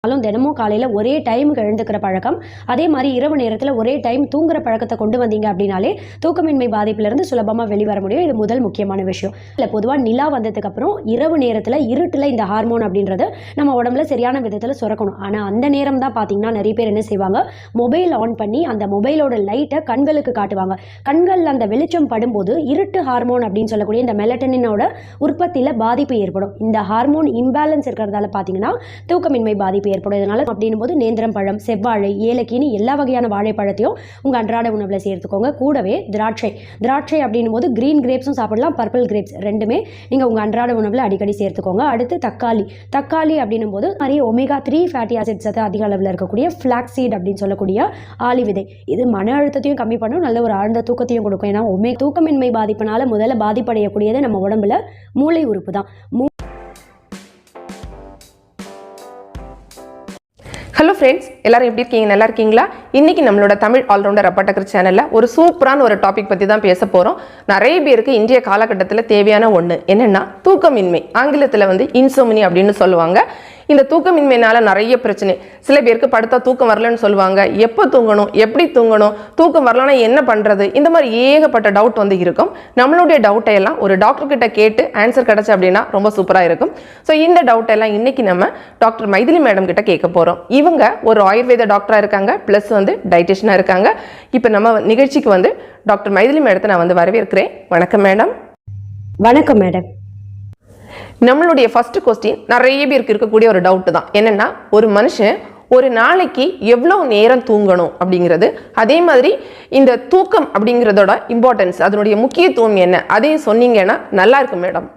தினமும் காலையில் ஒரே டைமுக்கு எழுந்துக்கிற பழக்கம், அதே மாதிரி இரவு நேரத்தில் ஒரே டைம் தூங்குற பழக்கத்தை கொண்டு வந்தீங்க அப்படின்னாலே தூக்கமின்மை பாதிப்பிலிருந்து சுலபமாக வெளிவர முடியும். இது முதல் முக்கியமான விஷயம். இல்லை, பொதுவாக நிலா வந்ததுக்கு அப்புறம் இரவு நேரத்தில் இருட்டில் இந்த ஹார்மோன் அப்படின்றது நம்ம உடம்புல சரியான விதத்தில் சுரக்கணும். ஆனால் அந்த நேரம் தான் பார்த்தீங்கன்னா நிறைய பேர் என்ன செய்வாங்க, மொபைல் ஆன் பண்ணி அந்த மொபைலோட லைட்டை கண்களுக்கு காட்டுவாங்க. கண்களில் அந்த வெளிச்சம் படும்போது இருட்டு ஹார்மோன் அப்படின்னு சொல்லக்கூடிய இந்த மெலட்டனினோட உற்பத்தியில் பாதிப்பு ஏற்படும். இந்த ஹார்மோன் இம்பேலன்ஸ் இருக்கிறதால பார்த்தீங்கன்னா தூக்கமின்மை பாதிப்பு ஏற்படும். இதனால அப்படின்னும் போது நேந்திரம் பழம், செவ்வாழை, ஏலக்கின்னு எல்லா வகையான வாழைப்பழத்தையும் உங்க அன்றாட உணவுல சேர்த்துக்கோங்க. கூடவே திராட்சை அப்படின்னும் போது கிரீன் கிரேப்ஸும் சாப்பிடலாம், பர்பிள் கிரேப்ஸ் ரெண்டுமே நீங்க உங்க அன்றாட உணவுல அடிக்கடி சேர்த்துக்கோங்க. அடுத்து தக்காளி அப்படின்னும் போது நிறைய omega-3 ஃபேட்டி ஆசிட்ஸ் சத்து அதிக அளவில் இருக்கக்கூடிய ஃபிளாக்ஸ் சீட் அப்படின்னு சொல்லக்கூடிய ஆளி விதை. இது மன அழுத்தத்தையும் கம்மி பண்ணும், நல்ல ஒரு ஆழ்ந்த தூக்கத்தையும் கொடுக்கும். ஏன்னா தூக்கமின்மை பாதிப்பினால முதல்ல பாதிப்படையக்கூடியது நம்ம உடம்புல மூளை உறுப்பு தான். ஹலோ ஃப்ரெண்ட்ஸ், எல்லாரும் எப்படி இருக்கீங்க? நல்லா இருக்கீங்களா? இன்னைக்கு நம்மளோட தமிழ் ஆல்ரவுண்டர் அப்பட்டக்கர் சேனலில் ஒரு சூப்பரான ஒரு டாபிக் பற்றி தான் பேச போகிறோம். நிறைய பேருக்கு இன்றைய காலகட்டத்தில் தேவையான ஒன்று என்னென்னா தூக்கமின்மை. ஆங்கிலத்தில் இன்சோம்னி அப்படின்னு சொல்லுவாங்க. இந்த தூக்கமின்மையினால நிறைய பிரச்சனை. சில பேருக்கு படுத்தா தூக்கம் வரலன்னு சொல்லுவாங்க. எப்போ தூங்கணும், எப்படி தூங்கணும், தூக்கம் வரலன்னா என்ன பண்ணுறது, இந்த மாதிரி ஏகப்பட்ட டவுட் இருக்கும். நம்மளுடைய டவுட்டை எல்லாம் ஒரு டாக்டர் கிட்ட கேட்டு ஆன்சர் கிடைச்சு அப்படின்னா ரொம்ப சூப்பராக இருக்கும். ஸோ இந்த டவுட் எல்லாம் இன்னைக்கு நம்ம டாக்டர் மைதிலி மேடம் கிட்ட கேட்க போகிறோம். இவங்க ஒரு ஆயுர்வேத டாக்டராக இருக்காங்க, ப்ளஸ் டயட்டிஷியனாக இருக்காங்க. இப்போ நம்ம நிகழ்ச்சிக்கு டாக்டர் மைதிலி மேடத்தை நான் வரவேற்கிறேன். வணக்கம் மேடம். வணக்கம் மேடம். நம்மளுடைய ஃபர்ஸ்ட் கொஸ்டின் நிறைய பேருக்கு இருக்கக்கூடிய ஒரு டவுட் தான். என்னன்னா, ஒரு மனுஷன் ஒரு நாளைக்கு எவ்வளோ நேரம் தூங்கணும் அப்படிங்கிறது, அதே மாதிரி இந்த தூக்கம் அப்படிங்கிறதோட இம்பார்ட்டன்ஸ், அதனுடைய முக்கியத்துவம் என்ன, அதையும் சொன்னீங்கன்னா நல்லா இருக்கும் மேடம்.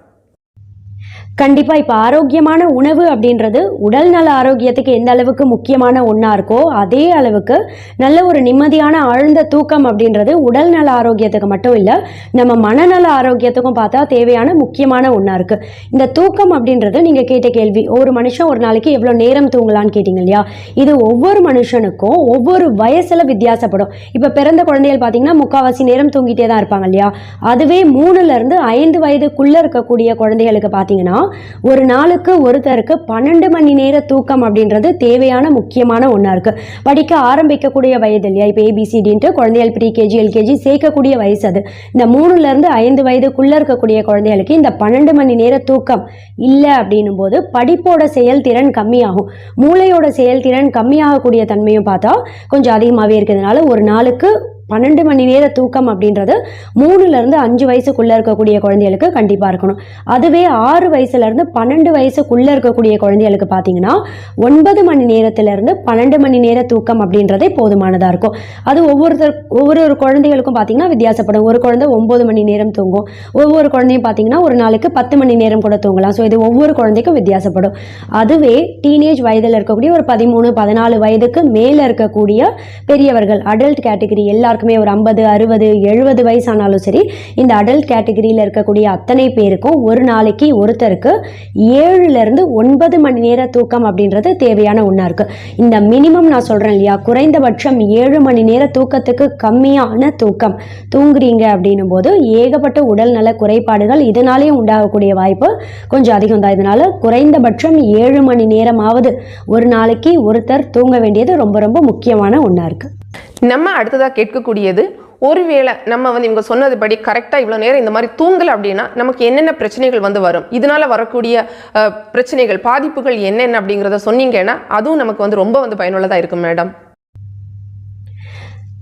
கண்டிப்பா. இப்ப ஆரோக்கியமான உணவு அப்படின்றது உடல் நல ஆரோக்கியத்துக்கு எந்த அளவுக்கு முக்கியமான ஒண்ணா இருக்கோ அதே அளவுக்கு நல்ல ஒரு நிம்மதியான ஆழ்ந்த தூக்கம் அப்படின்றது உடல் நல ஆரோக்கியத்துக்கு மட்டும் இல்ல, நம்ம மனநல ஆரோக்கியத்துக்கும் பார்த்தா தேவையான முக்கியமான ஒண்ணா இருக்கு. இந்த தூக்கம் அப்படின்றது நீங்க கேட்ட கேள்வி, ஒரு மனுஷன் ஒரு நாளைக்கு எவ்வளவு நேரம் தூங்கலான்னு கேட்டீங்க இல்லையா? இது ஒவ்வொரு மனுஷனுக்கும் ஒவ்வொரு வயசுல வித்தியாசப்படும். இப்ப பிறந்த குழந்தைகள் பாத்தீங்கன்னா முக்காவாசி நேரம் தூங்கிட்டே தான் இருப்பாங்க இல்லையா? அதுவே 3ல இருந்து 5 வயதுக்குள்ள இருக்கக்கூடிய குழந்தைகளுக்கு பாத்தீங்கன்னா ஒரு நாளுக்கு ஒருத்தருக்கு 12 மணி நேர தூக்கம் அப்படின்றது தேவையான முக்கியமான ஒன்றா இருக்கு. படிக்க ஆரம்பிக்கக்கூடிய வயது இல்லையா? இப்போ ஏபிசிடின்ட்டு குழந்தைகள் ப்ரீகேஜி எல்கேஜி சேர்க்கக்கூடிய வயசு அது. இந்த 3ல இருந்து 5 வயதுக்குள்ள இருக்கக்கூடிய குழந்தைகளுக்கு இந்த 12 மணி நேர தூக்கம் இல்லை அப்படின்னும் போது படிப்போட செயல்திறன் கம்மியாகும், மூளையோட செயல்திறன் கம்மியாகக்கூடிய தன்மையும் பார்த்தா கொஞ்சம் அதிகமாகவே இருக்கிறதுனால ஒரு நாளுக்கு 12 மணி நேர தூக்கம் அப்படின்றது 3ல இருந்து 5 வயசுக்குள்ள இருக்கக்கூடிய குழந்தைகளுக்கு கண்டிப்பா இருக்கணும். அதுவே 6 வயசுல இருந்து 12 வயசுக்குள்ள இருக்கக்கூடிய குழந்தைகளுக்கு பாத்தீங்கன்னா 9 மணி நேரத்துல இருந்து 12 மணி நேர தூக்கம் அப்படின்றதே போதுமானதா இருக்கும். அது ஒவ்வொரு குழந்தைகளுக்கும் பாத்தீங்கன்னா வித்தியாசப்படும். ஒரு குழந்தை 9 மணி நேரம் தூங்கும், ஒவ்வொரு குழந்தையும் பாத்தீங்கன்னா ஒரு நாளைக்கு 10 மணி நேரம் கூட தூங்கலாம். ஸோ இது ஒவ்வொரு குழந்தைக்கும் வித்தியாசப்படும். அதுவே டீனேஜ் வயதில் இருக்கக்கூடிய ஒரு 13 14 வயதுக்கு மேல இருக்கக்கூடிய பெரியவர்கள், அடல்ட் கேட்டகரி, எல்லாருக்குமே ஒரு 50 60 70 வயசானாலும் சரி, இந்த அடல்ட் கேட்டகரியில் இருக்கக்கூடிய அத்தனை பேருக்கும் ஒரு நாளைக்கு ஒருத்தருக்கு 7ல இருந்து 9 மணி நேர தூக்கம் அப்படின்றது தேவையான ஒன்றா இருக்கு. இந்த மினிமம் நான் சொல்றேன் இல்லையா, குறைந்தபட்சம் 7 மணி நேர தூக்கத்துக்கு கம்மியான தூக்கம் தூங்குறீங்க அப்படின்னும் போது ஏகப்பட்ட உடல் நல குறைபாடுகள் இதனாலேயும் உண்டாகக்கூடிய வாய்ப்பு கொஞ்சம் அதிகம் தான். இதனால குறைந்தபட்சம் 7 மணி நேரமாவது ஒரு நாளைக்கு ஒருத்தர் தூங்க வேண்டியது ரொம்ப ரொம்ப முக்கியமான ஒன்றா இருக்கு. நம்ம அடுத்ததாக கேட்கக்கூடியது, ஒருவேளை நம்ம இவங்க சொன்னதுபடி கரெக்டாக இவ்வளோ நேரம் இந்த மாதிரி தூங்கலை அப்படின்னா நமக்கு என்னென்ன பிரச்சனைகள் வரும், இதனால வரக்கூடிய பிரச்சனைகள், பாதிப்புகள் என்னென்ன அப்படிங்கிறத சொன்னீங்கன்னா அதுவும் நமக்கு ரொம்ப பயனுள்ளதாக இருக்கும் மேடம்.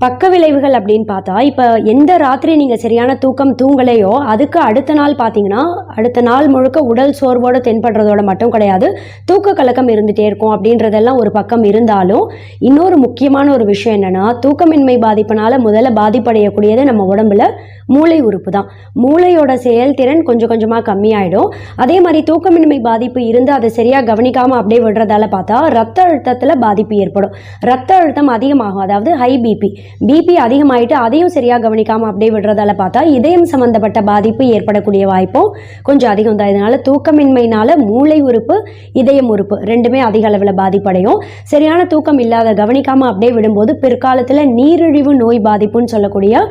பக்க விளைவுகள் அப்படின்னு பார்த்தா, இப்போ எந்த ராத்திரி நீங்கள் சரியான தூக்கம் தூங்கலையோ அதுக்கு அடுத்த நாள் பார்த்தீங்கன்னா அடுத்த நாள் முழுக்க உடல் சோர்வோடு தென்படுறதோட மட்டும் கிடையாது, தூக்க கலக்கம் இருந்துகிட்டே இருக்கும் அப்படின்றதெல்லாம் ஒரு பக்கம் இருந்தாலும், இன்னொரு முக்கியமான ஒரு விஷயம் என்னென்னா, தூக்கமின்மை பாதிப்பினால முதல்ல பாதிப்படையக்கூடியது நம்ம உடம்புல மூளை உறுப்பு தான். மூளையோட செயல்திறன் கொஞ்சம் கொஞ்சமாக கம்மியாயிடும். அதே மாதிரி தூக்கமின்மை பாதிப்பு இருந்து அதை சரியாக கவனிக்காமல் அப்படியே விடுறதால பார்த்தா ரத்த அழுத்தத்தில் பாதிப்பு ஏற்படும். ரத்த அழுத்தம் அதிகமாகும், அதாவது ஹை பிபி. பிபி அதிகமாயிட்டு அதையும் சரியாக கவனிக்காமல் அப்படியே விடுறதால பார்த்தா இதயம் சம்பந்தப்பட்ட பாதிப்பு ஏற்படக்கூடிய வாய்ப்பும் கொஞ்சம் அதிகம் தான். இதனால தூக்கமின்மையினால மூளை உறுப்பு, இதயம் உறுப்பு ரெண்டுமே அதிக அளவில் பாதிப்படையும். சரியான தூக்கம் இல்லாத கவனிக்காமல் அப்படியே விடும்போது பிற்காலத்தில் நீரிழிவு நோய் பாதிப்புன்னு சொல்லக்கூடிய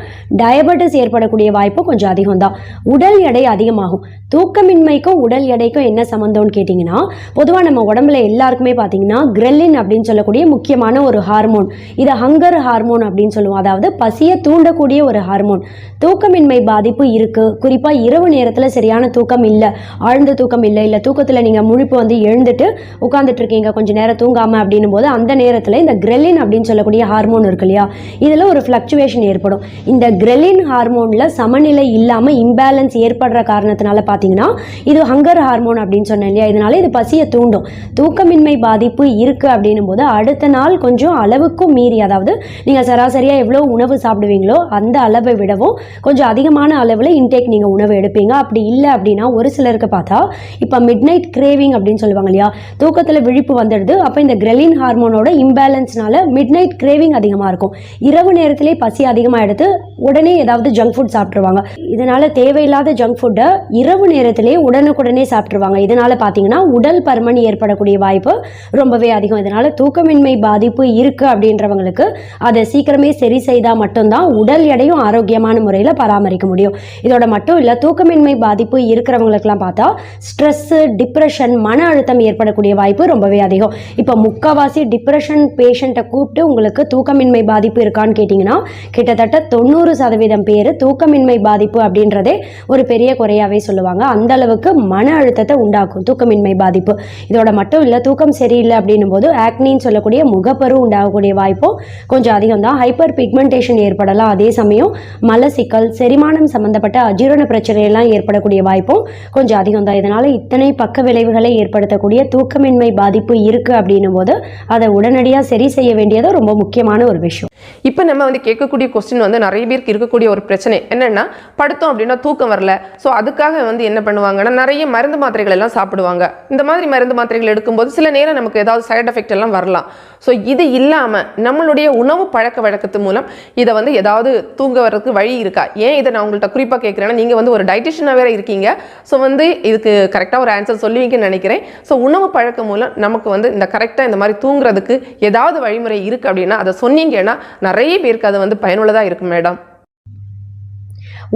டயபெட்டிஸ் ஏற்படக்கூடிய வாய்ப்பு கொஞ்சம் அதிகம் தான். உடல் எடை அதிகமாகும். தூக்கமின்மைக்கும் உடல் எடைக்கும் என்ன சம்மந்தம்னு கேட்டிங்கன்னா, பொதுவாக நம்ம உடம்புல எல்லாருக்குமே பார்த்தீங்கன்னா கிரெல்லின் அப்படின்னு சொல்லக்கூடிய முக்கியமான ஒரு ஹார்மோன், இது ஹங்கர் ஹார்மோன் அப்படின்னு சொல்லுவோம். அதாவது பசியை தூண்டக்கூடிய ஒரு ஹார்மோன். தூக்கமின்மை பாதிப்பு இருக்குது, குறிப்பாக இரவு நேரத்தில் சரியான தூக்கம் இல்லை, ஆழ்ந்த தூக்கம் இல்லை தூக்கத்தில் நீங்கள் முழிப்பு வந்து எழுந்துட்டு உட்காந்துட்டு இருக்கீங்க கொஞ்சம் நேரம் தூங்காமல் அப்படின்னும் போது அந்த நேரத்தில் இந்த கிரெல்லின் அப்படின்னு சொல்லக்கூடிய ஹார்மோன் இருக்கு இல்லையா, இதில் ஒரு ஃப்ளக்சுவேஷன் ஏற்படும். இந்த கிரெல்லின் ஹார்மோனில் சமநிலை இல்லாமல் இம்பேலன்ஸ் ஏற்படுற காரணத்தினால பார்த்தீங்கன்னா இது ஹங்கர் ஹார்மோன் அப்படின்னு சொன்னேன் இல்லையா, இதனால இது பசியை தூண்டும். தூக்கமின்மை பாதிப்பு இருக்குது அப்படின்னும் போது அடுத்த நாள் கொஞ்சம் அளவுக்கும் மீறி, அதாவது நீங்கள் சராசரியாக எவ்வளோ உணவு சாப்பிடுவீங்களோ அந்த அளவை விடவும் கொஞ்சம் அதிகமான அளவில் இன்டேக் நீங்கள் உணவு எடுப்பீங்க. அப்படி இல்லை அப்படின்னா ஒரு சிலருக்கு பார்த்தா இப்போ மிட் நைட் கிரேவிங் அப்படின்னு சொல்லுவாங்க இல்லையா, தூக்கத்தில் விழிப்பு வந்துடுது. அப்போ இந்த கிரெலின் ஹார்மோனோட இம்பேலன்ஸ்னால மிட் நைட் கிரேவிங் அதிகமாக இருக்கும். இரவு நேரத்திலே பசி அதிகமாக எடுத்து உடனே ஏதாவது ஜங்க் ஃபுட் சாப்பிட்ருவாங்க. இதனால தேவையில்லாத ஜங்க் ஃபுட்டை இரவு நேரத்திலே உடனுக்குடனே சாப்பிட்ருவாங்க. இதனால பார்த்தீங்கன்னா உடல் பருமன் ஏற்படக்கூடிய வாய்ப்பு ரொம்பவே அதிகம். இதனால தூக்கமின்மை பாதிப்பு இருக்கு அப்படின்றவங்களுக்கு அதை சீக்கிரமே சரி செய்தால் மட்டும்தான் உடல் எடையும் ஆரோக்கியமான முறையில் பராமரிக்க முடியும். இதோட மட்டும் இல்லை, தூக்கமின்மை பாதிப்பு இருக்கிறவங்களுக்குலாம் பார்த்தா ஸ்ட்ரெஸ்ஸு, டிப்ரெஷன், மன அழுத்தம் ஏற்படக்கூடிய வாய்ப்பு ரொம்பவே அதிகம். இப்போ முக்கால்வாசி டிப்ரெஷன் பேஷண்ட்டை கூப்பிட்டு உங்களுக்கு தூக்கமின்மை பாதிப்பு இருக்கான்னு கேட்டிங்கன்னா கிட்டத்தட்ட 90% பேர் தூக்கமின்மை பாதிப்பு அப்படின்றதே ஒரு பெரிய குறையாவே சொல்லுவாங்க. அந்த அளவுக்கு மன அழுத்தத்தை உண்டாக்கும் தூக்கமின்மை பாதிப்பு. இதோட மட்டும் இல்லை, தூக்கம் சரியில்லை அப்படின்னும் போது ஆக்னின்னு சொல்லக்கூடிய முகப்பரு உண்டாகக்கூடிய வாய்ப்பும் கொஞ்சம் அதிகம் தான். ஹைப்பர் பிக்மெண்டேஷன் ஏற்படலாம். அதே சமயம் மலசிக்கல், செரிமானம் சம்பந்தப்பட்ட அஜீரண பிரச்சனையெல்லாம் ஏற்படக்கூடிய வாய்ப்பும் கொஞ்சம் அதிகம் தான். இதனால இத்தனை பக்க விளைவுகளை ஏற்படுத்தக்கூடிய தூக்கமின்மை பாதிப்பு இருக்கு அப்படின்னும் போது அதை உடனடியாக சரி செய்ய வேண்டியது ரொம்ப முக்கியமான ஒரு விஷயம். இப்போ நம்ம வந்து கேட்கக்கூடிய கொஸ்டின் வந்து நிறைய பேருக்கு இருக்கக்கூடிய ஒரு பிரச்சனை என்னன்னா, படுத்தோம் அப்படின்னா தூக்கம் வரல. ஸோ அதுக்காக வந்து என்ன பண்ணுவாங்கன்னா நிறைய மருந்து மாத்திரைகள் எல்லாம் சாப்பிடுவாங்க. இந்த மாதிரி மருந்து மாத்திரைகள் எடுக்கும்போது சில நேரம் நமக்கு ஏதாவது சைடு எஃபெக்ட் எல்லாம் வரலாம். ஸோ இது இல்லாமல் நம்மளுடைய உணவு பழக்க வழக்கத்து மூலம் இதை வந்து ஏதாவது தூங்க வர்றதுக்கு வழி இருக்கா? ஏன் இதை நான் உங்கள்கிட்ட குறிப்பாக கேட்குறேன்னா, நீங்கள் வந்து ஒரு டயட்டிஷியனாக வேற இருக்கீங்க. ஸோ வந்து இதுக்கு கரெக்டாக ஒரு ஆன்சர் சொல்லுவீங்கன்னு நினைக்கிறேன். ஸோ உணவு பழக்கம் மூலம் நமக்கு வந்து இந்த கரெக்டாக இந்த மாதிரி தூங்குறதுக்கு ஏதாவது வழிமுறை இருக்குது அப்படின்னா அதை சொன்னீங்கன்னா நிறைய பேருக்கு அது வந்து பயனுள்ளதாக இருக்கும் மேடம்.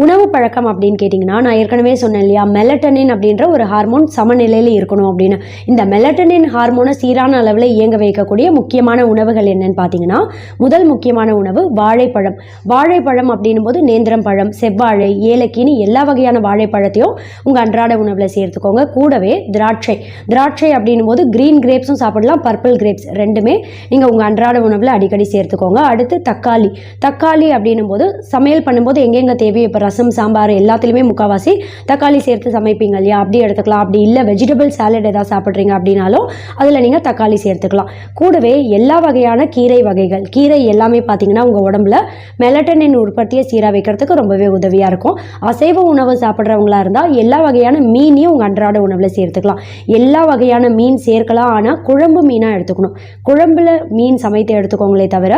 உணவு பழக்கம் அப்படின்னு கேட்டிங்கன்னா, நான் ஏற்கனவே சொன்னேன் இல்லையா, மெலட்டனின் அப்படின்ற ஒரு ஹார்மோன் சமநிலையில் இருக்கணும் அப்படின்னு. இந்த மெலட்டனின் ஹார்மோனை சீரான அளவில் இயங்க வைக்கக்கூடிய முக்கியமான உணவுகள் என்னன்னு பார்த்தீங்கன்னா, முதல் முக்கியமான உணவு வாழைப்பழம். வாழைப்பழம் அப்படின்னும் போது நேந்திரம் பழம், செவ்வாழை, ஏலக்கின்னு எல்லா வகையான வாழைப்பழத்தையும் உங்கள் அன்றாட உணவில் சேர்த்துக்கோங்க. கூடவே திராட்சை. திராட்சை அப்படின்னும் போது க்ரீன் கிரேப்ஸும் சாப்பிடலாம், பர்பிள் கிரேப்ஸ் ரெண்டுமே நீங்கள் உங்கள் அன்றாட உணவில் அடிக்கடி சேர்த்துக்கோங்க. அடுத்து தக்காளி. தக்காளி அப்படின்னும் போது சமையல் பண்ணும்போது எங்கெங்கே தேவையோ, இப்போ ரசம், சாம்பார் எல்லாத்துலேயுமே முக்கால்வாசி தக்காளி சேர்த்து சமைப்பீங்க இல்லையா, அப்படி எடுத்துக்கலாம். அப்படி இல்லை வெஜிடபிள் சாலட் ஏதாவது சாப்பிட்றீங்க அப்படின்னாலும் அதில் நீங்கள் தக்காளி சேர்த்துக்கலாம். கூடவே எல்லா வகையான கீரை வகைகள், கீரை எல்லாமே பார்த்தீங்கன்னா உங்கள் உடம்புல மெலட்டனின் உற்பத்தியை சீராக வைக்கிறதுக்கு ரொம்பவே உதவியாக இருக்கும். அசைவ உணவு சாப்பிட்றவங்களா இருந்தால் எல்லா வகையான மீனையும் உங்கள் அன்றாட உணவில் சேர்த்துக்கலாம். எல்லா வகையான மீன் சேர்க்கலாம், ஆனால் குழம்பு மீனாக எடுத்துக்கணும். குழம்புல மீன் சமைத்து எடுத்துக்கோங்களே தவிர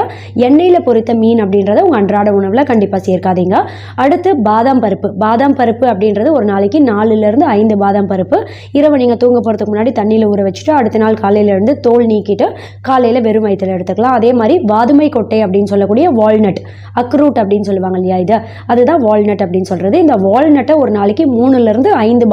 எண்ணெயில் பொரித்த மீன் அப்படின்றத உங்கள் அன்றாட உணவில் கண்டிப்பாக சேர்க்காதீங்க. அடுத்து பாதாம் பருப்பு. பாதாம் பருப்பு அப்படின்றது ஒரு நாளைக்கு 4லேருந்து 5 பாதாம் பருப்பு இரவு நீங்கள் தூங்க போகிறதுக்கு முன்னாடி தண்ணியில் ஊற வச்சுட்டு அடுத்த நாள் காலையிலேருந்து தோல் நீக்கிட்டு காலையில் வெறும் வயிற்றில் எடுத்துக்கலாம். அதே மாதிரி வாதுமை கொட்டை அப்படின்னு சொல்லக்கூடிய வால்நட், அக்ரூட் அப்படின்னு சொல்லுவாங்க இல்லையா, இது அதுதான் வால்நட் அப்படின்னு சொல்கிறது. இந்த வால்நட்டை ஒரு நாளைக்கு 3லேருந்து 5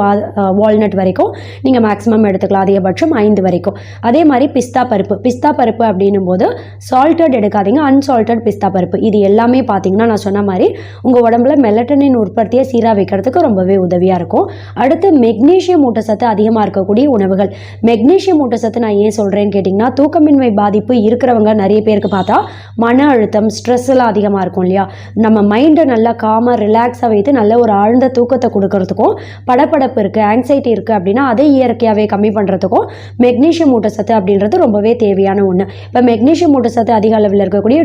வால்நட் வரைக்கும் நீங்கள் மேக்ஸிமம் எடுத்துக்கலாம், அதிகபட்சம் 5 வரைக்கும். அதே மாதிரி பிஸ்தா பருப்பு. பிஸ்தா பருப்பு அப்படின்னும் போது சால்டட் எடுக்காதீங்க, அன்சால்டட் பிஸ்தா பருப்பு. இது எல்லாமே பார்த்தீங்கன்னா நான் சொன்ன மாதிரி உங்கள் உடம்புல மெலட்டனின் உற்பத்தியை சீராக வைக்கிறதுக்கு ரொம்பவே உதவியாக இருக்கும். அடுத்து மெக்னீஷியம் ஊட்டச்சத்து அதிகமாக இருக்கக்கூடிய உணவுகள். மெக்னீஷியம் ஊட்டச்சத்து நான் ஏன் சொல்கிறேன்னு கேட்டிங்கன்னா, தூக்கமின்மை பாதிப்பு இருக்கிறவங்க நிறைய பேருக்கு பார்த்தா மன அழுத்தம், ஸ்ட்ரெஸ் எல்லாம் அதிகமாக இருக்கும் இல்லையா, நம்ம மைண்டை நல்லா காமாக ரிலாக்ஸாக வைத்து நல்ல ஒரு ஆழ்ந்த தூக்கத்தை கொடுக்கறதுக்கும், படப்படப்பு இருக்குது, ஆங்ஸைட்டி இருக்குது அப்படின்னா அதை இயற்கையாகவே கம்மி பண்ணுறதுக்கும் மெக்னீஷியம் ஊட்டச்சத்து அப்படின்றது ரொம்பவே தேவையான ஒன்று. இப்போ மெக்னீஷியம் ஊட்டச்சத்து அதிக அளவில் இருக்கக்கூடிய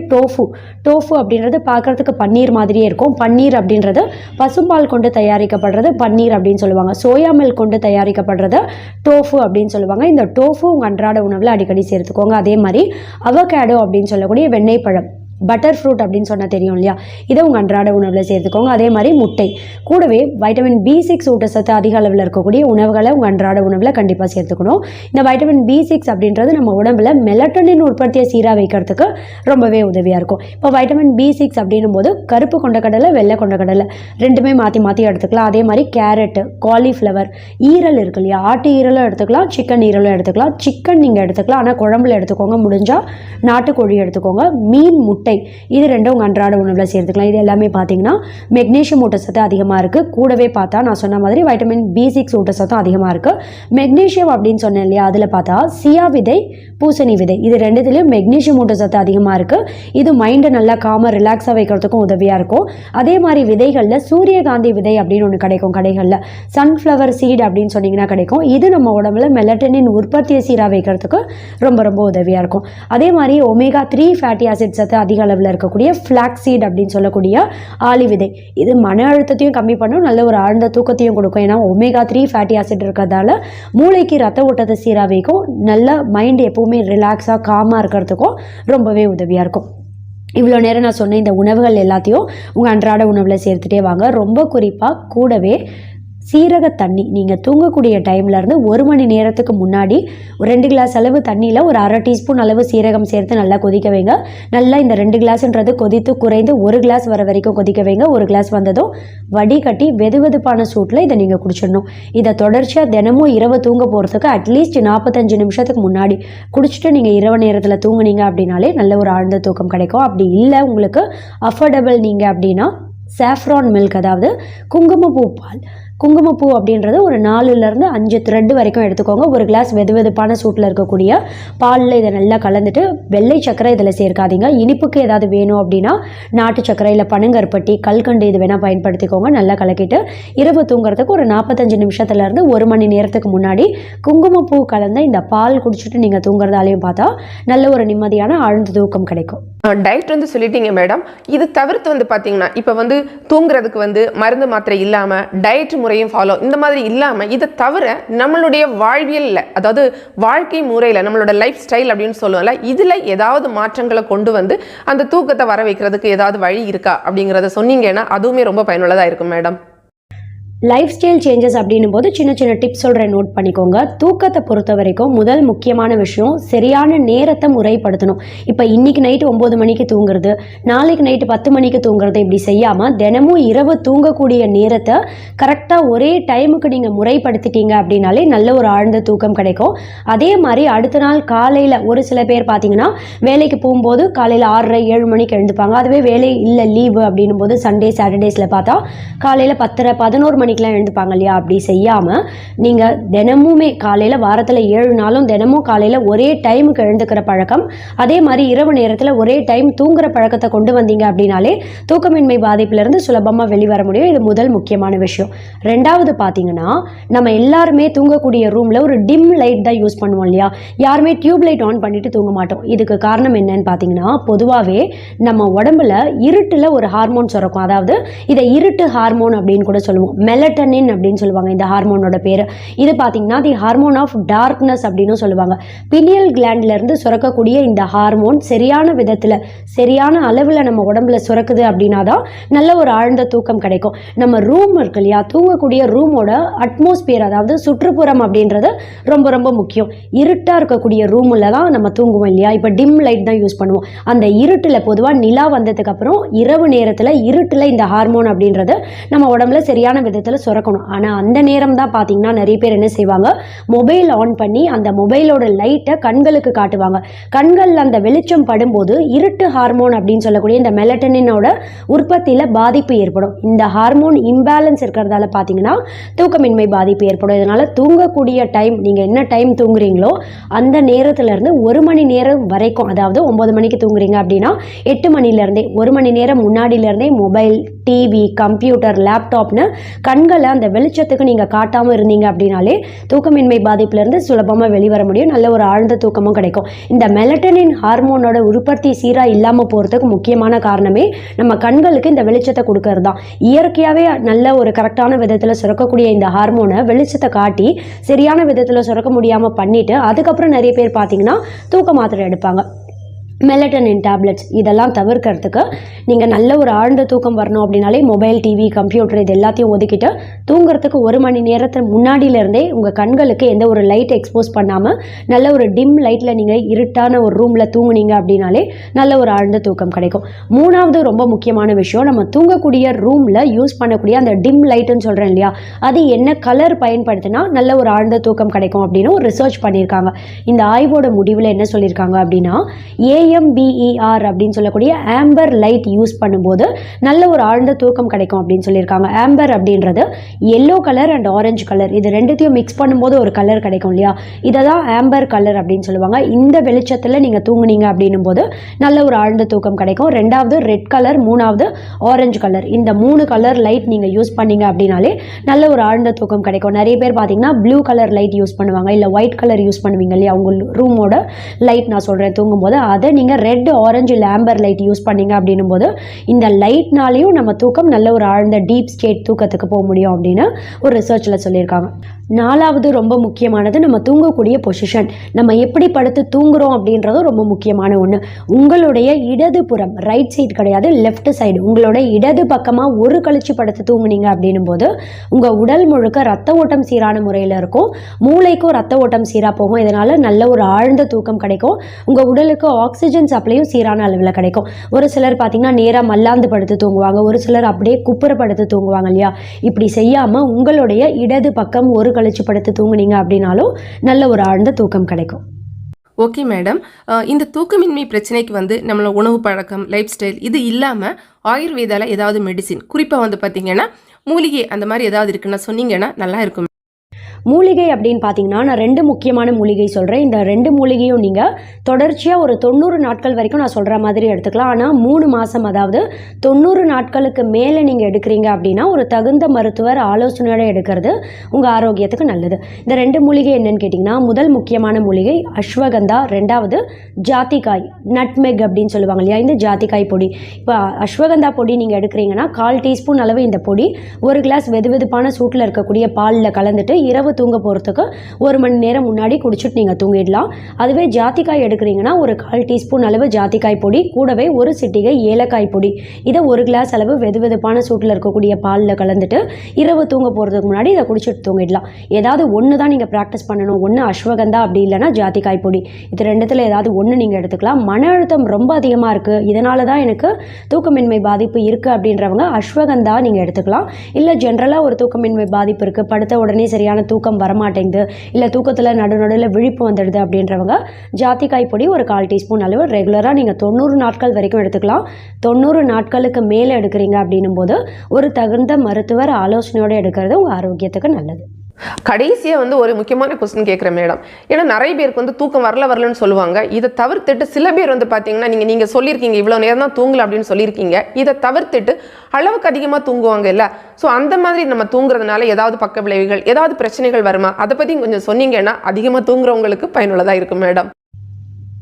டோஃபு அப்படின்றது பார்க்குறதுக்கு பன்னீர் மாதிரியே இருக்கும். பன்னீர் அப்படின்றது பசும்பால் கொண்டு தயாரிக்கப்படுறது பன்னீர் அப்படின்னு சொல்லுவாங்க. சோயா மில்க் கொண்டு தயாரிக்கப்படுறது டோஃபு அப்படின்னு சொல்லுவாங்க. இந்த டோஃபு உங்கள் அன்றாட உணவில் அடிக்கடி சேர்த்துக்கோங்க. அதே மாதிரி அவகேடோ அப்படின்னு சொல்லக்கூடிய வெண்ணெய் பழம், பட்டர் ஃப்ரூட் அப்படின்னு சொன்னால் தெரியும் இல்லையா, இதை உங்கள் அன்றாட உணவில் சேர்த்துக்கோங்க. அதே மாதிரி முட்டை கூடவே வைட்டமின் B6 ஊட்டச்சத்து அதிக அளவில் இருக்கக்கூடிய உணவுகளை உங்கள் அன்றாட உணவில் கண்டிப்பாக சேர்த்துக்கணும். இந்த வைட்டமின் B6 அப்படின்றது நம்ம உடம்புல மெலட்டோனின் உற்பத்தியை சீராக வைக்கிறதுக்கு ரொம்பவே உதவியாக இருக்கும். இப்போ வைட்டமின் B6 அப்படின்னும் போது கருப்பு கொண்டக்கடலை, வெள்ளை கொண்டக்கடலை ரெண்டுமே மாற்றி மாற்றி எடுத்துக்கலாம். அதே மாதிரி கேரட்டு, காலிஃப்ளவர், ஈரல் இருக்கு இல்லையா, ஆட்டு ஈரலும் எடுத்துக்கலாம், சிக்கன் ஈரலும் எடுத்துக்கலாம். சிக்கன் நீங்கள் எடுத்துக்கலாம், ஆனால் குழம்புல எடுத்துக்கோங்க. முடிஞ்சால் நாட்டுக்கோழி எடுத்துக்கோங்க. மீன், முட்டை இது ரெண்டும் உங்கள் அன்றாட உணவில் சேர்த்துக்கலாம். இது எல்லாமே பார்த்தீங்கன்னா மெக்னீஷியம் ஊட்டச்சத்து அதிகமாக இருக்குது. கூடவே பார்த்தா நான் சொன்ன மாதிரி வைட்டமின் B6 ஊட்டச்சத்தும் அதிகமாக இருக்குது. மெக்னீஷியம் அப்படின்னு சொன்னேன் இல்லையா, அதில் பார்த்தா சியா விதை, பூசணி விதை இது ரெண்டுத்துலேயும் மெக்னீஷியம் ஊட்டச்சத்து அதிகமாக இருக்குது. இது மைண்டை நல்லா காமாக ரிலாக்ஸாக வைக்கிறதுக்கும் உதவியாக இருக்கும். அதே மாதிரி விதைகளில் சூரியகாந்தி விதை அப்படின்னு ஒன்று கிடைக்கும் கடைகளில். சன்ஃப்ளவர் சீட் அப்படின்னு சொன்னீங்கன்னா கிடைக்கும். இது நம்ம உடம்புல மெலட்டனின் உற்பத்தியை சீராக வைக்கிறதுக்கு ரொம்ப ரொம்ப உதவியாக இருக்கும். அதே மாதிரி omega-3 ஃபேட்டி ஆசிட் சத்து அதிக அளவில் இருக்கக்கூடிய ஃப்ளாக்ஸ் சீட் அப்படின்னு சொல்லக்கூடிய ஆளி விதை, இது மன அழுத்தத்தையும் கம்மி பண்ணும், நல்ல ஒரு ஆழ்ந்த தூக்கத்தையும் கொடுக்கும். ஏன்னா omega-3 ஃபேட்டி ஆசிட் இருக்கிறதால மூளைக்கு ரத்த ஓட்டத்தை சீராக வைக்கும். நல்ல மைண்ட் எப்பவுமே ரிலாக்ஸாக காமாக இருக்கிறதுக்கும் ரொம்பவே உதவியாக இருக்கும். இவ்வளோ நேரம் நான் சொன்ன இந்த உணவுகள் எல்லாத்தையும் உங்கள் அன்றாட உணவில் சேர்த்துட்டே வாங்க. ரொம்ப குறிப்பாக கூடவே சீரக தண்ணி நீங்கள் தூங்கக்கூடிய டைம்லேருந்து 1 மணி நேரத்துக்கு முன்னாடி 2 கிளாஸ் அளவு தண்ணியில் ஒரு 1/2 டீஸ்பூன் அளவு சீரகம் சேர்த்து நல்லா கொதிக்க வைங்க. நல்லா இந்த 2 கிளாஸ்ன்றது கொதித்து குறைந்து 1 கிளாஸ் வர வரைக்கும் கொதிக்க வைங்க. 1 கிளாஸ் வந்ததும் வடிகட்டி வெதுவெதுப்பான சூட்டில் இதை நீங்கள் குடிச்சிடணும். இதை தொடர்ச்சியாக தினமும் இரவு தூங்க போகிறதுக்கு அட்லீஸ்ட் 45 நிமிஷத்துக்கு முன்னாடி குடிச்சிட்டு நீங்கள் இரவு நேரத்தில் தூங்குனீங்க அப்படின்னாலே நல்ல ஒரு ஆழ்ந்த தூக்கம் கிடைக்கும். அப்படி இல்லை உங்களுக்கு அஃபோர்டபுள் நீங்கள் அப்படின்னா சாஃப்ரான் மில்க், அதாவது குங்குமப்பூ பால். குங்குமப்பூ அப்படின்றது ஒரு 4லேருந்து 5 த்ரெட் வரைக்கும் எடுத்துக்கோங்க. 1 கிளாஸ் வெதுவெதுப்பான சூட்டில் இருக்கக்கூடிய பாலில் இதை நல்லா கலந்துட்டு வெள்ளை சர்க்கரை இதில் சேர்க்காதீங்க. இனிப்புக்கு ஏதாவது வேணும் அப்படின்னா நாட்டு சர்க்கரை இல்லை பனங்கருப்பட்டி, கல்கண்டு இது வேணால் பயன்படுத்திக்கோங்க. நல்லா கலக்கிட்டு இரவு தூங்குறதுக்கு ஒரு 45 நிமிஷத்துலேருந்து 1 மணி நேரத்துக்கு முன்னாடி குங்குமப்பூ கலந்த இந்த பால் குடிச்சிட்டு நீங்கள் தூங்குறதாலையும் பார்த்தா நல்ல ஒரு நிம்மதியான ஆழ்ந்த தூக்கம் கிடைக்கும். டயட் வந்து சொல்லிட்டீங்க மேடம். இது தவிர்த்து வந்து பார்த்தீங்கன்னா இப்போ வந்து தூங்குறதுக்கு வந்து மருந்து மாத்திரை இல்லாமல் டயட் முறையும் ஃபாலோ இந்த மாதிரி இல்லாமல் இதை தவிர நம்மளுடைய வாழ்வியலில், அதாவது வாழ்க்கை முறையில் நம்மளோட லைஃப் ஸ்டைல் அப்படின்னு சொல்லுவோம்ல, இதில் ஏதாவது மாற்றங்களை கொண்டு வந்து அந்த தூக்கத்தை வர வைக்கிறதுக்கு ஏதாவது வழி இருக்கா அப்படிங்கிறத சொன்னீங்கன்னா அதுவுமே ரொம்ப பயனுள்ளதாக இருக்கும் மேடம். லைஃப் ஸ்டைல் சேஞ்சஸ் அப்படின்னும் போது சின்ன சின்ன டிப்ஸ் சொல்கிறேன், நோட் பண்ணிக்கோங்க. தூக்கத்தை பொறுத்த வரைக்கும் முதல் முக்கியமான விஷயம் சரியான நேரத்தை முறைப்படுத்தணும். இப்போ இன்றைக்கி நைட்டு 9 மணிக்கு தூங்குறது, நாளைக்கு நைட்டு 10 மணிக்கு தூங்குறது இப்படி செய்யாமல் தினமும் இரவு தூங்கக்கூடிய நேரத்தை கரெக்டாக ஒரே டைமுக்கு நீங்கள் முறைப்படுத்திட்டீங்க அப்படின்னாலே நல்ல ஒரு ஆழ்ந்த தூக்கம் கிடைக்கும். அதே மாதிரி அடுத்த நாள் காலையில் ஒரு சில பேர் பார்த்தீங்கன்னா வேலைக்கு போகும்போது காலையில் 6:30 7 மணிக்கு எழுந்துப்பாங்க. அதுவே வேலை இல்லை லீவு அப்படின்னும் போது சண்டே சாட்டர்டேஸில் பார்த்தா காலையில் 10:30 11 மணிக்கெலாம் எழுந்துப்பாங்க இல்லையா. அப்படி செய்யாமல் நீங்கள் தினமுமே காலையில் வாரத்தில் 7 நாளும் தினமும் காலையில் ஒரே டைமுக்கு எழுந்துக்கிற பழக்கம், அதே மாதிரி இரவு நேரத்தில் ஒரே டைம் தூங்குற பழக்கத்தை கொண்டு வந்தீங்க அப்படின்னாலே தூக்கமின்மை பாதிப்பிலிருந்து சுலபமாக வெளிவர முடியும். இது முதல் முக்கியமான விஷயம். ரெண்டாவது பார்த்தீங்கன்னா நம்ம எல்லாருமே தூங்கக்கூடிய ரூமில் ஒரு டிம் லைட் தான் யூஸ் பண்ணுவோம் இல்லையா. யாருமே டியூப் லைட் ஆன் பண்ணிட்டு தூங்க மாட்டோம். இதுக்கு காரணம் என்னன்னு பார்த்தீங்கன்னா பொதுவாகவே நம்ம உடம்புல இருட்டில் ஒரு ஹார்மோன் சுரக்கும். அதாவது இதை இருட்டு ஹார்மோன் அப்படின்னு கூட சொல்லுவோம். மெலட்டனின் அப்படின்னு சொல்லுவாங்க இந்த ஹார்மோனோட பேர். இது பார்த்தீங்கன்னா தி ஹார்மோன் ஆஃப் டார்க்னஸ் அப்படின்னு சொல்லுவாங்க. பினியல் கிளாண்ட்லேருந்து சுரக்கக்கூடிய இந்த ஹார்மோன் சரியான விதத்தில் சரியான அளவில் நம்ம உடம்புல சுரக்குது அப்படின்னா தான் நல்ல ஒரு ஆழ்ந்த தூக்கம் கிடைக்கும். நம்ம ரூம் இருக்கு இல்லையா, தூங்கக்கூடிய ரூமோட அட்மாஸ்பியர், அதாவது சுற்றுப்புறம் அப்படின்றது ரொம்ப ரொம்ப முக்கியம். இருட்டாக இருக்கக்கூடிய ரூமில் தான் நம்ம தூங்குவோம் இல்லையா. இப்போ டிம் லைட் தான் யூஸ் பண்ணுவோம். அந்த இருட்டில் பொதுவாக நிலா வந்ததுக்கு அப்புறம் இரவு நேரத்தில் இருட்டில் இந்த ஹார்மோன் அப்படின்றது நம்ம உடம்புல சரியான விதத்தில் சுரக்கணும். ஆனால் அந்த நேரம் தான் பார்த்தீங்கன்னா நிறைய பேர் என்ன செய்வாங்க, மொபைல் ஆன் பண்ணி அந்த மொபைலோட லைட்டை கண்களுக்கு காட்டுவாங்க. கண்களில் அந்த வெளிச்சம் படும்போது இருட்டு ஹார்மோன் அப்படின்னு சொல்லக்கூடிய இந்த மெலட்டனினோட உற்பத்தியில் பாதிப்பு ஏற்படும். இந்த ஹார்மோன் இம்பேலன்ஸ் இருக்கிறதால பார்த்தீங்கன்னா தூக்கமின்மை பாதிப்பு ஏற்படும். இதனால் தூங்கக்கூடிய டைம், நீங்கள் என்ன டைம் தூங்குறீங்களோ அந்த நேரத்துலேருந்து 1 மணி நேரம் வரைக்கும், அதாவது 9 மணிக்கு தூங்குறீங்க அப்படின்னா 8 மணிலேருந்தே 1 மணி நேரம் முன்னாடியிலேருந்தே மொபைல், டிவி, கம்ப்யூட்டர், லேப்டாப்னு கண்களை அந்த வெளிச்சத்துக்கு நீங்கள் காட்டாமல் இருந்தீங்க அப்படின்னாலே தூக்கமின்மை பாதிப்புலேருந்து சுலபமாக வெளிவர முடியும். நல்ல ஒரு ஆழ்ந்த தூக்கமும் கிடைக்கும். இந்த மெலட்டனின் ஹார்மோனோட உற்பத்தி சீராக இல்லாமல் போகிறதுக்கு முக்கியமான காரணமே நம்ம கண்களுக்கு இந்த வெளிச்சத்தை கொடுக்கறது தான். இயற்கையாகவே நல்ல ஒரு கரெக்டான விதத்தில் சுரக்கக்கூடிய இந்த ஹார்மோனை வெளிச்சத்தை காட்டி சரியான விதத்தில் சுரக்க முடியாமல் பண்ணிவிட்டு அதுக்கப்புறம் நிறைய பேர் பார்த்தீங்கன்னா தூக்க மாத்திரை எடுப்பாங்க. மெலட்டனின் டேப்லெட்ஸ் இதெல்லாம் தவிர்க்கிறதுக்கு நீங்கள் நல்ல ஒரு ஆழ்ந்த தூக்கம் வரணும் அப்படின்னாலே மொபைல், டிவி, கம்ப்யூட்டர் இது எல்லாத்தையும் ஒதுக்கிட்டு தூங்குறதுக்கு 1 மணி நேரத்துக்கு முன்னாடியிலேருந்தே உங்கள் கண்களுக்கு எந்த ஒரு லைட் எக்ஸ்போஸ் பண்ணாமல் நல்ல ஒரு டிம் லைட்டில் நீங்கள் இருட்டான ஒரு ரூமில் தூங்குனீங்க அப்படின்னாலே நல்ல ஒரு ஆழ்ந்த தூக்கம் கிடைக்கும். 3வது ரொம்ப முக்கியமான விஷயம், நம்ம தூங்கக்கூடிய ரூமில் யூஸ் பண்ணக்கூடிய அந்த டிம் லைட்டுன்னு சொல்கிறேன் இல்லையா, அது என்ன கலர் பயன்படுத்தினா நல்ல ஒரு ஆழ்ந்த தூக்கம் கிடைக்கும் அப்படின்னு ஒரு ரிசர்ச் பண்ணியிருக்காங்க. இந்த ஆய்வோட முடிவில் என்ன சொல்லியிருக்காங்க அப்படின்னா, AMBER அப்படின்னு சொல்லக்கூடிய ஆம்பர் லைட் யூஸ் பண்ணும்போது நல்ல ஒரு ஆழ்ந்த தூக்கம் கிடைக்கும் அப்படின்னு சொல்லியிருக்காங்க. ஆம்பர் அப்படின்றது yellow colour and orange colour, இது ரெண்டுத்தையும் மிக்ஸ் பண்ணும்போது ஒரு கலர் கிடைக்கும் இல்லையா, இதை தான் ஆம்பர் கலர் அப்படின்னு சொல்லுவாங்க. இந்த வெளிச்சத்தில் நீங்கள் தூங்குனீங்க அப்படின்னும் போது நல்ல ஒரு ஆழ்ந்த தூக்கம் கிடைக்கும். 2வது ரெட் கலர், 3வது ஆரஞ்சு கலர், இந்த 3 கலர் லைட் நீங்கள் யூஸ் பண்ணீங்க அப்படின்னாலே நல்ல ஒரு ஆழ்ந்த தூக்கம் கிடைக்கும். நிறைய பேர் பார்த்தீங்கன்னா ப்ளூ கலர் லைட் யூஸ் பண்ணுவாங்க, இல்லை ஒயிட் கலர் யூஸ் பண்ணுவீங்க இல்லையா, உங்கள் ரூமோட லைட் நான் சொல்கிறேன் தூங்கும்போது, அதை நீங்கள் red, orange, Amber light use பண்ணீங்க அப்படின்னும் போது இந்த லைட்னாலையும் நம்ம தூக்கம் நல்ல ஒரு ஆழ்ந்த டீப் ஸ்டேட் தூக்கத்துக்கு போக முடியும் அப்படின்னு ஒரு ரிசர்ச்சில் சொல்லியிருக்காங்க. 4வது ரொம்ப முக்கியமானது, நம்ம தூங்கக்கூடிய பொசிஷன், நம்ம எப்படி படுத்து தூங்குறோம் அப்படின்றதும் ரொம்ப முக்கியமான ஒன்று. உங்களுடைய இடது புறம், ரைட் சைடு கிடையாது, லெஃப்ட் சைடு, உங்களோட இடது பக்கமாக ஒரு கழிச்சு படுத்து தூங்குனீங்க அப்படின்னும் போது உங்கள் உடல் முழுக்க ரத்த ஓட்டம் சீரான முறையில் இருக்கும், மூளைக்கும் ரத்த ஓட்டம் சீராக போகும். இதனால் நல்ல ஒரு ஆழ்ந்த தூக்கம் கிடைக்கும். உங்கள் உடலுக்கு ஆக்சிஜன் சப்ளையும் சீரான அளவில் கிடைக்கும். ஒரு சிலர் பார்த்தீங்கன்னா நேராக மல்லாந்து படுத்து தூங்குவாங்க, ஒரு சிலர் அப்படியே குப்புற படுத்து தூங்குவாங்க இல்லையா, இப்படி செய்யாமல் உங்களுடைய இடது பக்கம் ஒரு கழிச்சு படுத்து தூங்குனீங்க அப்படின்னாலும் நல்ல ஒரு ஆழ்ந்த தூக்கம் கிடைக்கும். ஓகே மேடம், இந்த தூக்கமின்மை பிரச்சனைக்கு நம்மளோட உணவு பழக்கம், லைஃப் ஸ்டைல் இது இல்லாமல் ஆயுர்வேதாவில் ஏதாவது மெடிசின், குறிப்பாக பார்த்தீங்கன்னா மூலிகை அந்த மாதிரி ஏதாவது இருக்குன்னா சொன்னீங்கன்னா நல்லா இருக்கும். மூலிகை அப்படின்னு பார்த்தீங்கன்னா நான் 2 முக்கியமான மூலிகை சொல்கிறேன். இந்த 2 மூலிகையும் நீங்கள் தொடர்ச்சியாக ஒரு 90 நாட்கள் வரைக்கும் நான் சொல்கிற மாதிரி எடுத்துக்கலாம். ஆனால் 3 மாதம், அதாவது 90 நாட்களுக்கு மேலே நீங்கள் எடுக்கிறீங்க அப்படின்னா ஒரு தகுந்த மருத்துவர் ஆலோசனையோடு எடுக்கிறது உங்கள் ஆரோக்கியத்துக்கு நல்லது. இந்த 2 மூலிகை என்னன்னு கேட்டிங்கன்னா, முதல் முக்கியமான மூலிகை அஸ்வகந்தா, 2வது ஜாதிக்காய், நட்மெக் அப்படின்னு சொல்லுவாங்க இல்லையா, இந்த ஜாதிக்காய் பொடி. இப்போ அஸ்வகந்தா பொடி நீங்கள் எடுக்கிறீங்கன்னா 1/4 டீஸ்பூன் அளவு இந்த பொடி 1 கிளாஸ் வெதுவெதுப்பான சூட்டில் இருக்கக்கூடிய பாலில் கலந்துட்டு இரவு தூங்க போகிறதுக்கு 1 மணி நேரம் முன்னாடி குடிச்சிட்டு நீங்கள் தூங்கிடலாம். அதுவே ஜாதிக்காய் எடுக்கிறீங்கன்னா ஒரு 1/4 டீஸ்பூன் அளவு ஜாதிக்காய் பொடி கூடவே 1 சிட்டிகை ஏலக்காய் பொடி, இதை 1 கிளாஸ் அளவு வெதுவெதுப்பான சூட்டில் இருக்கக்கூடிய பாலில் கலந்துட்டு இரவு தூங்க போகிறதுக்கு முன்னாடி இதை குடிச்சிட்டு தூங்கிடலாம். ஏதாவது ஒன்று தான் நீங்கள் ப்ராக்டிஸ் பண்ணணும், ஒன்று அஸ்வகந்தா அப்படி இல்லைன்னா ஜாதிக்காய் பொடி, இது 2த்தில் ஏதாவது ஒன்று நீங்கள் எடுத்துக்கலாம். மன அழுத்தம் ரொம்ப அதிகமாக இருக்குது, இதனால தான் எனக்கு தூக்கமின்மை பாதிப்பு இருக்குது அப்படின்றவங்க அஸ்வகந்தா நீங்கள் எடுத்துக்கலாம். இல்லை ஜென்ரலாக ஒரு தூக்கமின்மை பாதிப்பு இருக்குது, படுத்த உடனே சரியான தூக்கம் வரமாட்டேங்குது, இல்லை தூக்கத்தில் நடுநடுவில் விழிப்பு வந்துடுது அப்படின்றவங்க ஜாதிக்காய் பொடி ஒரு 1/4 டீஸ்பூன் அளவு ரெகுலராக நீங்கள் 90 நாட்கள் வரைக்கும் எடுத்துக்கலாம். 90 நாட்களுக்கு மேலே எடுக்கிறீங்க அப்படின்னும் போது ஒரு தகுந்த மருத்துவர் ஆலோசனையோடு எடுக்கிறது உங்கள் ஆரோக்கியத்துக்கு நல்லது. கடைசியாக ஒரு முக்கியமான கொஸ்டின் கேட்குறேன் மேடம். ஏன்னா நிறைய பேருக்கு தூக்கம் வரலன்னு சொல்லுவாங்க. இதை தவிர்த்துட்டு சில பேர் பார்த்தீங்கன்னா நீங்கள் சொல்லியிருக்கீங்க இவ்வளோ நேரம் தான் தூங்கல அப்படின்னு சொல்லியிருக்கீங்க. இதை தவிர்த்துட்டு அளவுக்கு அதிகமாக தூங்குவாங்க இல்லை, ஸோ அந்த மாதிரி நம்ம தூங்குறதுனால ஏதாவது பக்க விளைவுகள், ஏதாவது பிரச்சனைகள் வருமா, அதை பற்றி கொஞ்சம் சொன்னீங்கன்னா அதிகமாக தூங்குறவங்களுக்கு பயனுள்ளதாக இருக்கும் மேடம்.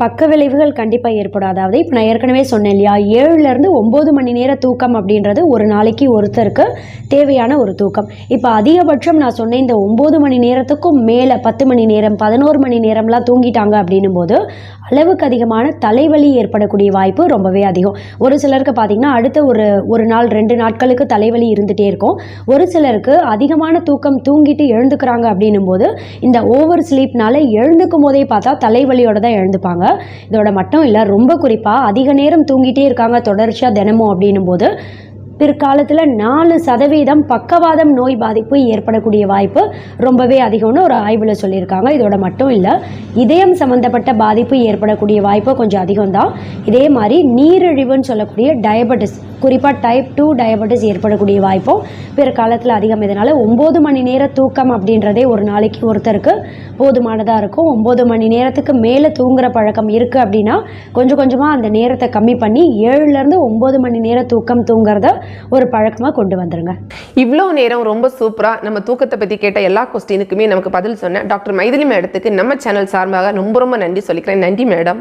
பக்க விளைவுகள் கண்டிப்பாக ஏற்படும். அதாவது இப்போ நான் ஏற்கனவே சொன்னேன் இல்லையா, 7லேருந்து 9 மணி நேர தூக்கம் அப்படின்றது ஒரு நாளைக்கு ஒருத்தருக்கு தேவையான ஒரு தூக்கம். இப்போ அதிகபட்சம் நான் சொன்னேன் இந்த 9 மணி நேரத்துக்கும் மேலே 10 மணி நேரம் 11 மணி நேரம்லாம் தூங்கிட்டாங்க அப்படின்னும் போது அளவுக்கு அதிகமான தலைவலி ஏற்படக்கூடிய வாய்ப்பு ரொம்பவே அதிகம். ஒரு சிலருக்கு பார்த்திங்கன்னா அடுத்த ஒரு நாள் 2 நாட்களுக்கு தலைவலி இருந்துகிட்டே இருக்கும். ஒரு சிலருக்கு அதிகமான தூக்கம் தூங்கிட்டு எழுந்துக்கிறாங்க அப்படின்னும் போது இந்த ஓவர் ஸ்லீப்னால எழுந்துக்கும் போதே பார்த்தா தலைவலியோட தான் எழுந்துப்பாங்க. இதோட மட்டும் இல்லை, ரொம்ப குறிப்பாக அதிக நேரம் தூங்கிட்டே இருக்காங்க தொடர்ச்சியாக தினமும் அப்படின்னும் போது பிற்காலத்தில் 4% பக்கவாதம் நோய் பாதிப்பு ஏற்படக்கூடிய வாய்ப்பு ரொம்பவே அதிகம்னு ஒரு ஆய்வில் சொல்லியிருக்காங்க. இதோட மட்டும் இல்லை, இதயம் சம்மந்தப்பட்ட பாதிப்பு ஏற்படக்கூடிய வாய்ப்பு கொஞ்சம் அதிகம்தான். இதே மாதிரி நீரிழிவுன்னு சொல்லக்கூடிய டயபெட்டிஸ், குறிப்பாக டைப் 2 டயபெட்டிஸ் ஏற்படக்கூடிய வாய்ப்பும் பிற்காலத்தில் அதிகம். இதனால் 9 மணி நேர தூக்கம் அப்படின்றதே ஒரு நாளைக்கு ஒருத்தருக்கு போதுமானதாக இருக்கும். 9 மணி நேரத்துக்கு மேலே தூங்குற பழக்கம் இருக்குது அப்படின்னா கொஞ்சம் கொஞ்சமாக அந்த நேரத்தை கம்மி பண்ணி 7லேருந்து 9 மணி நேர தூக்கம் தூங்குறத ஒரு பழக்கமாக கொண்டு வந்துருங்க. இவ்வளோ நேரம் ரொம்ப சூப்பராக நம்ம தூக்கத்தை பற்றி கேட்ட எல்லா கொஸ்டினுக்குமே நமக்கு பதில் சொன்ன டாக்டர் மைதிலி மேடத்துக்கு நம்ம சேனல் சார்பாக ரொம்ப ரொம்ப நன்றி சொல்லிக்கிறேன். நன்றி மேடம்.